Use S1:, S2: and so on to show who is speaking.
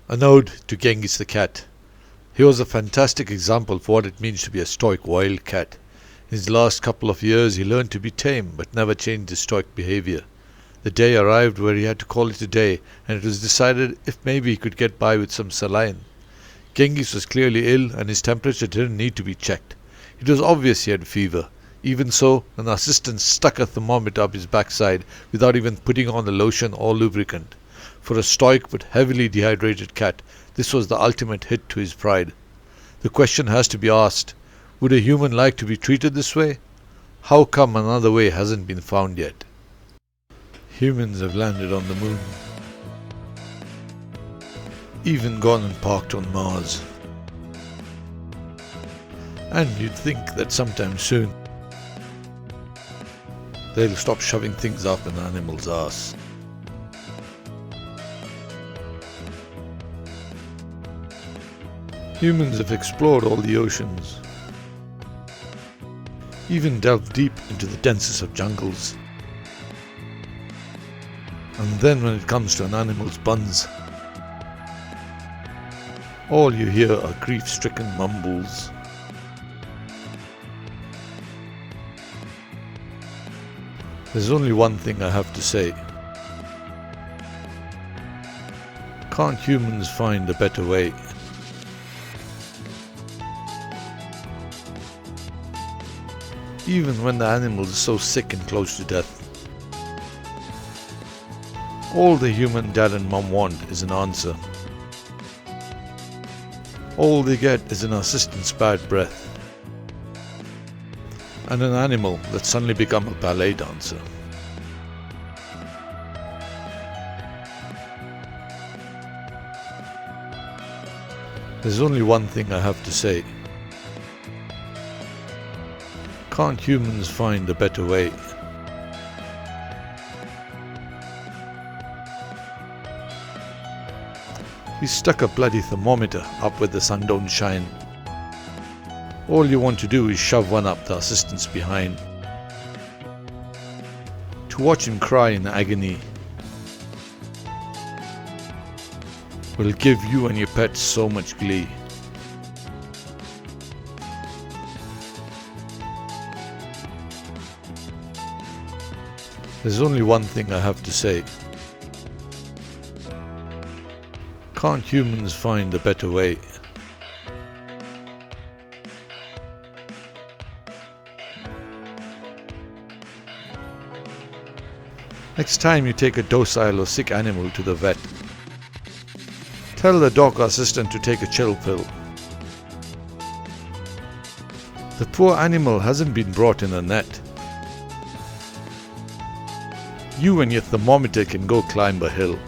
S1: An ode to Genghis the cat. He was a fantastic example of what it means to be a stoic wild cat. In his last couple of years he learned to be tame, but never changed his stoic behavior. The day arrived where he had to call it a day, and it was decided if maybe he could get by with some saline. Ghenghis was clearly ill, and his temperature didn't need to be checked. It was obvious he had fever. Even so, an assistant stuck a thermometer up his backside without even putting on the lotion or lubricant. For a stoic but heavily dehydrated cat, this was the ultimate hit to his pride. The question has to be asked, would a human like to be treated this way? How come another way hasn't been found yet? Humans have landed on the moon. Even gone and parked on Mars. And you'd think that sometime soon they'll stop shoving things up an animal's arse. Humans have explored all the oceans, even delved deep into the densest of jungles. And then when it comes to an animal's buns, all you hear are grief-stricken mumbles. There's only one thing I have to say. Can't humans find a better way? Even when the animal is so sick and close to death. All the human dad and mum want is an answer. All they get is an assistant's bad breath. And an animal that's suddenly become a ballet dancer. There's only one thing I have to say. Can't humans find a better way? He stuck a bloody thermometer up where the sun don't shine. All you want to do is shove one up the assistant's behind. To watch him cry in agony will give you and your pets so much glee. There's only one thing I have to say. Can't humans find a better way? Next time you take a docile or sick animal to the vet, tell the dog assistant to take a chill pill. The poor animal hasn't been brought in a net. You and your thermometer can go climb a hill.